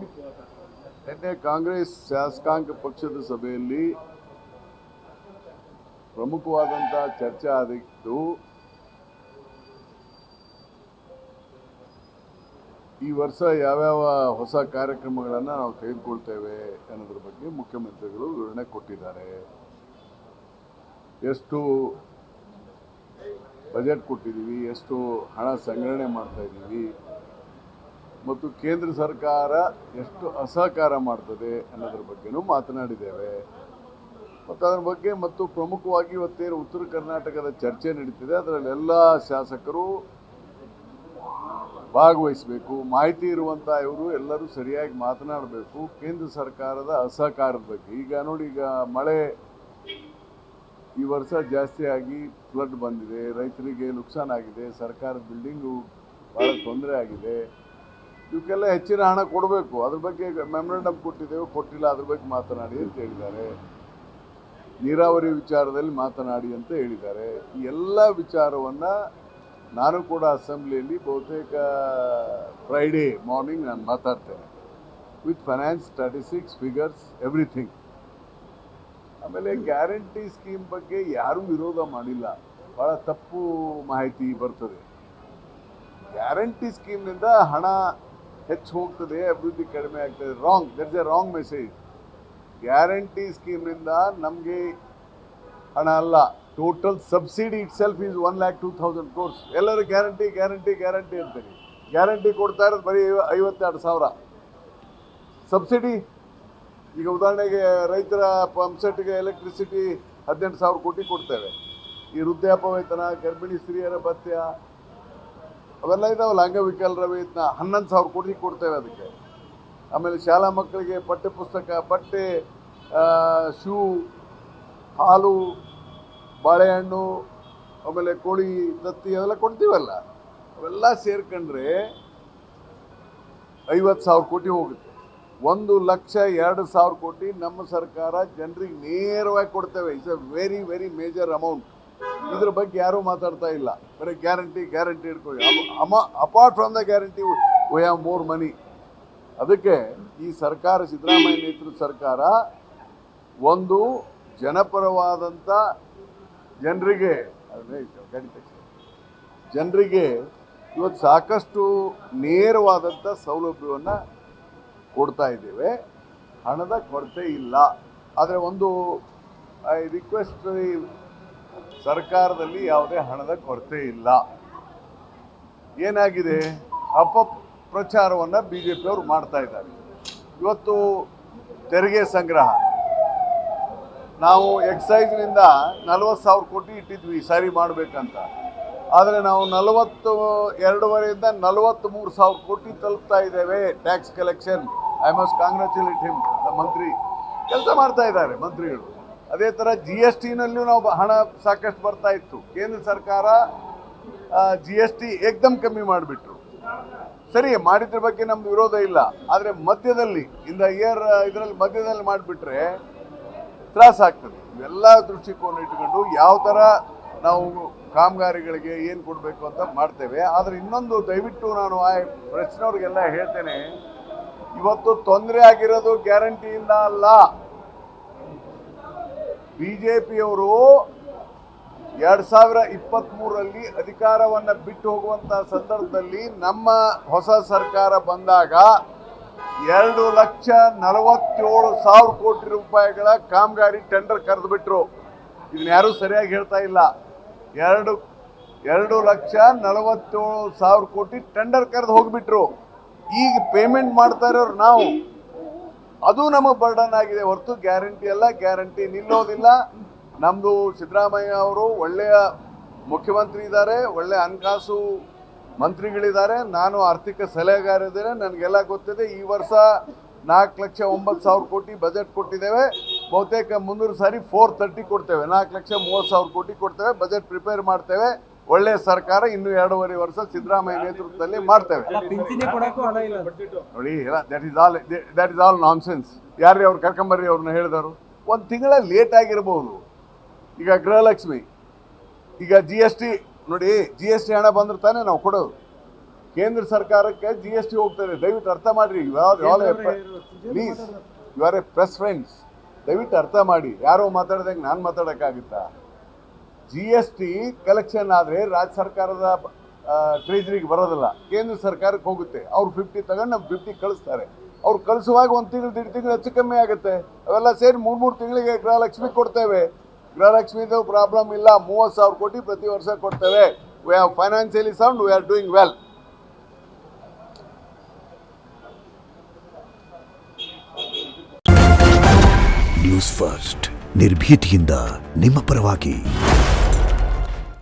ನಿನ್ನೆ ಕಾಂಗ್ರೆಸ್ ಶಾಸಕಾಂಗ ಪಕ್ಷದ ಸಭೆಯಲ್ಲಿ ಪ್ರಮುಖವಾದಂಥ ಚರ್ಚೆ ಆಗಿದ್ದು ಈ ವರ್ಷ ಯಾವ್ಯಾವ ಹೊಸ ಕಾರ್ಯಕ್ರಮಗಳನ್ನು ನಾವು ತೆಗೆದುಕೊಳ್ತೇವೆ ಅನ್ನೋದ್ರ ಬಗ್ಗೆ ಮುಖ್ಯಮಂತ್ರಿಗಳು ವಿವರಣೆ ಕೊಟ್ಟಿದ್ದಾರೆ. ಎಷ್ಟು ಬಜೆಟ್ ಕೊಟ್ಟಿದ್ದೀವಿ, ಎಷ್ಟು ಹಣ ಸಂಗ್ರಹಣೆ ಮಾಡ್ತಾ ಇದ್ದೀವಿ ಮತ್ತು ಕೇಂದ್ರ ಸರ್ಕಾರ ಎಷ್ಟು ಅಸಹಕಾರ ಮಾಡ್ತದೆ ಅನ್ನೋದ್ರ ಬಗ್ಗೆನೂ ಮಾತನಾಡಿದ್ದೇವೆ. ಮತ್ತು ಅದರ ಬಗ್ಗೆ ಮತ್ತು ಪ್ರಮುಖವಾಗಿ ಇವತ್ತೇನು ಉತ್ತರ ಕರ್ನಾಟಕದ ಚರ್ಚೆ ನಡೀತಿದೆ ಅದರಲ್ಲಿ ಎಲ್ಲ ಶಾಸಕರು ಭಾಗವಹಿಸಬೇಕು, ಮಾಹಿತಿ ಇರುವಂಥ ಇವರು ಎಲ್ಲರೂ ಸರಿಯಾಗಿ ಮಾತನಾಡಬೇಕು. ಕೇಂದ್ರ ಸರ್ಕಾರದ ಅಸಹಕಾರದ ಬಗ್ಗೆ ಈಗ ನೋಡಿ, ಈಗ ಮಳೆ ಈ ವರ್ಷ ಜಾಸ್ತಿ ಆಗಿ ಫ್ಲಡ್ ಬಂದಿದೆ, ರೈತರಿಗೆ ನುಕ್ಸಾನ್ ಆಗಿದೆ, ಸರ್ಕಾರದ ಬಿಲ್ಡಿಂಗು ಭಾಳ ತೊಂದರೆ ಆಗಿದೆ. ಇವಕ್ಕೆಲ್ಲ ಹೆಚ್ಚಿನ ಹಣ ಕೊಡಬೇಕು. ಅದ್ರ ಬಗ್ಗೆ ಮೆಮೊರಂಡಮ್ ಕೊಟ್ಟಿದ್ದೇವೆ, ಕೊಟ್ಟಿಲ್ಲ, ಅದ್ರ ಬಗ್ಗೆ ಮಾತನಾಡಿ ಅಂತ ಹೇಳಿದ್ದಾರೆ. ನೀರಾವರಿ ವಿಚಾರದಲ್ಲಿ ಮಾತನಾಡಿ ಅಂತ ಹೇಳಿದ್ದಾರೆ. ಈ ಎಲ್ಲ ವಿಚಾರವನ್ನು ನಾನು ಕೂಡ ಅಸೆಂಬ್ಲಿಯಲ್ಲಿ ಬಹುತೇಕ ಫ್ರೈಡೇ ಮಾರ್ನಿಂಗ್ ನಾನು ಮಾತಾಡ್ತೇನೆ with finance, statistics, figures, everything. ಆಮೇಲೆ ಗ್ಯಾರಂಟಿ ಸ್ಕೀಮ್ ಬಗ್ಗೆ ಯಾರೂ ವಿರೋಧ ಮಾಡಿಲ್ಲ. ಭಾಳ ತಪ್ಪು ಮಾಹಿತಿ ಬರ್ತದೆ. ಗ್ಯಾರಂಟಿ ಸ್ಕೀಮ್ನಿಂದ ಹಣ ಹೆಚ್ಚು ಹೋಗ್ತದೆ, ಅಭಿವೃದ್ಧಿ ಕಡಿಮೆ ಆಗ್ತದೆ. Wrong, that is a wrong message. Guarantee ಸ್ಕೀಮ್ನಿಂದ ನಮಗೆ ಹಣ ಅಲ್ಲ, total subsidy itself is 1,02,000 crores. ಎಲ್ಲರೂ ಗ್ಯಾರಂಟಿ ಗ್ಯಾರಂಟಿ ಗ್ಯಾರಂಟಿ ಅಂತಾರೆ. ಗ್ಯಾರಂಟಿ ಕೊಡ್ತಾ ಇರೋದು ಬರೀ 52,000 ಸಬ್ಸಿಡಿ. ಈಗ ಉದಾಹರಣೆಗೆ ರೈತರ ಪಂಪ್ಸೆಟ್ಗೆ ಎಲೆಕ್ಟ್ರಿಸಿಟಿ 18,000 ಕೋಟಿ ಕೊಡ್ತೇವೆ. ಈ ವೃದ್ಧಾಪ್ಯ ವೇತನ, ಗರ್ಭಿಣಿ ಸ್ತ್ರೀಯರ ಭತ್ಯ ಅವೆಲ್ಲ ಇದಾವಲ್ಲ, ಅಂಗವಿಕಲರ ವೇತನ 11,000 ಕೋಟಿ ಕೊಡ್ತೇವೆ ಅದಕ್ಕೆ. ಆಮೇಲೆ ಶಾಲಾ ಮಕ್ಕಳಿಗೆ ಪಠ್ಯ ಪುಸ್ತಕ, ಬಟ್ಟೆ, ಶೂ, ಹಾಲು, ಬಾಳೆಹಣ್ಣು, ಆಮೇಲೆ ಕೋಳಿ ತತ್ತಿ ಅವೆಲ್ಲ ಕೊಡ್ತೀವಲ್ಲ, ಅವೆಲ್ಲ ಸೇರ್ಕೊಂಡ್ರೆ 50,000 ಕೋಟಿ ಹೋಗುತ್ತೆ. 1,02,000 ಕೋಟಿ ನಮ್ಮ ಸರ್ಕಾರ ಜನರಿಗೆ ನೇರವಾಗಿ ಕೊಡ್ತೇವೆ. It's a very very major amount. ಇದ್ರ ಬಗ್ಗೆ ಯಾರೂ ಮಾತಾಡ್ತಾ ಇಲ್ಲ. ಬರೀ ಗ್ಯಾರಂಟಿ ಗ್ಯಾರಂಟಿ ಇಟ್ಕೊಳ್ಳಿ. Apart from the guarantee we have more money. ಅದಕ್ಕೆ ಈ ಸರ್ಕಾರ, ಸಿದ್ದರಾಮಯ್ಯ ನೇತೃತ್ವದ ಸರ್ಕಾರ, ಒಂದು ಜನಪರವಾದಂಥ ಜನರಿಗೆ ಇವತ್ತು ಸಾಕಷ್ಟು ನೇರವಾದಂಥ ಸೌಲಭ್ಯವನ್ನು ಕೊಡ್ತಾ ಇದ್ದೇವೆ. ಹಣದ ಕೊರತೆ ಇಲ್ಲ. ಆದರೆ ಒಂದು ಐ ರಿಕ್ವೆಸ್ಟ್, ಸರ್ಕಾರದಲ್ಲಿ ಯಾವುದೇ ಹಣದ ಕೊರತೆ ಇಲ್ಲ. ಏನಾಗಿದೆ, ಅಪಪ್ರಚಾರವನ್ನು BJP ಅವರು ಮಾಡ್ತಾ ಇದ್ದಾರೆ. ಇವತ್ತು ತೆರಿಗೆ ಸಂಗ್ರಹ ನಾವು ಎಕ್ಸೈಸ್ನಿಂದ 40,000 ಕೋಟಿ ಇಟ್ಟಿದ್ವಿ ಸಾರಿ ಮಾಡಬೇಕಂತ. ಆದರೆ ನಾವು 42.5ರಿಂದ 43,000 ಕೋಟಿ ತಲುಪ್ತಾ ಇದ್ದೇವೆ tax collection. I must congratulate him. The ಮಂತ್ರಿ ಕೆಲಸ ಮಾಡ್ತಾ ಇದ್ದಾರೆ ಮಂತ್ರಿಗಳು. ಅದೇ ಥರ GSTನಲ್ಲೂ ನಾವು ಹಣ ಸಾಕಷ್ಟು ಬರ್ತಾ ಇತ್ತು. ಕೇಂದ್ರ ಸರ್ಕಾರ GST ಏಕ್ದಮ್ ಕಮ್ಮಿ ಮಾಡಿಬಿಟ್ರು. ಸರಿ, ಮಾಡಿದ್ರ ಬಗ್ಗೆ ನಮ್ದು ವಿರೋಧ ಇಲ್ಲ. ಆದರೆ ಮಧ್ಯದಲ್ಲಿ ಇದರಲ್ಲಿ ಮಧ್ಯದಲ್ಲಿ ಮಾಡಿಬಿಟ್ರೆ ತ್ರಾಸ ಆಗ್ತದೆ. ಇವೆಲ್ಲ ದೃಷ್ಟಿಕೋನ ಇಟ್ಕೊಂಡು ಯಾವ ಥರ ನಾವು ಕಾಮಗಾರಿಗಳಿಗೆ ಏನು ಕೊಡಬೇಕು ಅಂತ ಮಾಡ್ತೇವೆ. ಆದರೆ ಇನ್ನೊಂದು ದಯವಿಟ್ಟು ನಾನು ಪ್ರಶ್ನವ್ರಿಗೆಲ್ಲ ಹೇಳ್ತೇನೆ, ಇವತ್ತು ತೊಂದರೆ ಆಗಿರೋದು ಗ್ಯಾರಂಟಿಯಿಂದ ಅಲ್ಲ. BJPಯವರು 2023ರಲ್ಲಿ ಅಧಿಕಾರವನ್ನು ಬಿಟ್ಟು ಹೋಗುವಂಥ ಸಂದರ್ಭದಲ್ಲಿ ನಮ್ಮ ಹೊಸ ಸರ್ಕಾರ ಬಂದಾಗ 2,47,000 ಕೋಟಿ ರೂಪಾಯಿಗಳ ಕಾಮಗಾರಿ ಟೆಂಡರ್ ಕರೆದು ಬಿಟ್ರು. ಇದನ್ನ ಯಾರೂ ಸರಿಯಾಗಿ ಹೇಳ್ತಾ ಇಲ್ಲ. 2,47,000 ಕೋಟಿ ಟೆಂಡರ್ ಕರೆದು ಹೋಗಿಬಿಟ್ರು. ಈಗ ಪೇಮೆಂಟ್ ಮಾಡ್ತಾ ಇರೋರು ನಾವು. ಅದು ನಮಗೆ ಬರ್ಡನ್ ಆಗಿದೆ ಹೊರತು ಗ್ಯಾರಂಟಿ ಅಲ್ಲ. ಗ್ಯಾರಂಟಿ ನಿಲ್ಲೋದಿಲ್ಲ. ನಮ್ಮದು ಸಿದ್ದರಾಮಯ್ಯ ಅವರು ಒಳ್ಳೆಯ ಮುಖ್ಯಮಂತ್ರಿ ಇದ್ದಾರೆ, ಒಳ್ಳೆಯ ಹಣಕಾಸು ಮಂತ್ರಿಗಳಿದ್ದಾರೆ. ನಾನು ಆರ್ಥಿಕ ಸಲಹೆಗಾರ ಇದ್ದೇನೆ, ನನಗೆಲ್ಲ ಗೊತ್ತಿದೆ. ಈ ವರ್ಷ 4,09,000 ಕೋಟಿ ಬಜೆಟ್ ಕೊಟ್ಟಿದ್ದೇವೆ. ಬಹುತೇಕ ಮುಂದಿನ ಸಾರಿ 430 ಕೊಡ್ತೇವೆ. 4,30,000 ಕೋಟಿ ಕೊಡ್ತೇವೆ. ಬಜೆಟ್ ಪ್ರಿಪೇರ್ ಮಾಡ್ತೇವೆ. ಒಳ್ಳೆಯ ಸರ್ಕಾರ ಇನ್ನು 2.5 ವರ್ಷ ಸಿದ್ದರಾಮಯ್ಯ ನೇತೃತ್ವದಲ್ಲಿ ಮಾಡ್ತೇವೆ. ನೋಡಿ, ದಟ್ ಇಸ್ ಆಲ್ ನಾನ್ಸೆನ್ಸ್. ಯಾರೇ ಅವ್ರು ಕರ್ಕೊಂಬರ್ರಿ, ಅವ್ರನ್ನ ಹೇಳಿದವರು 1 ತಿಂಗಳ ಲೇಟ್ ಆಗಿರ್ಬೋದು. ಈಗ ಗೃಹಲಕ್ಷ್ಮಿ, ಈಗ GST ನೋಡಿ, GST ಹಣ ಬಂದ್ರೆ ತಾನೇ ನಾವು ಕೊಡೋದು. ಕೇಂದ್ರ ಸರ್ಕಾರಕ್ಕೆ GST ಹೋಗ್ತದೆ. ದಯವಿಟ್ಟು ಅರ್ಥ ಮಾಡ್ರಿ. Please, you are a press friends, ದಯವಿಟ್ಟು ಅರ್ಥ ಮಾಡಿ. ಯಾರೋ ಮಾತಾಡ್ದಂಗೆ ನಾನು ಮಾತಾಡೋಕ್ಕಾಗುತ್ತಾ? GST ಕಲೆಕ್ಷನ್ ಆದರೆ ರಾಜ್ಯ ಸರ್ಕಾರದ ಟ್ರೆಜರಿಗೆ ಬರೋದಿಲ್ಲ, ಕೇಂದ್ರ ಸರ್ಕಾರಕ್ಕೆ ಹೋಗುತ್ತೆ. ಅವ್ರು 50 ತಗೊಂಡು ನಮ್ಗೆ 50 ಕಳಿಸ್ತಾರೆ. ಅವ್ರು ಕಳಿಸುವಾಗ 1 ತಿಂಗಳು 1.5 ತಿಂಗಳು ಹೆಚ್ಚು ಕಮ್ಮಿ ಆಗುತ್ತೆ. ಅವೆಲ್ಲ ಸೇರಿ 3 ತಿಂಗಳಿಗೆ ಗೃಹಲಕ್ಷ್ಮಿ ಕೊಡ್ತೇವೆ. ಗೃಹಲಕ್ಷ್ಮಿದು ಪ್ರಾಬ್ಲಮ್ ಇಲ್ಲ. 30,000 ಕೋಟಿ ಪ್ರತಿ ವರ್ಷ ಕೊಡ್ತೇವೆ. We have financially sound, we are doing well. News first, ನಿರ್ಭೀತಿಯಿಂದ ನಿಮ್ಮ ಪರವಾಗಿ.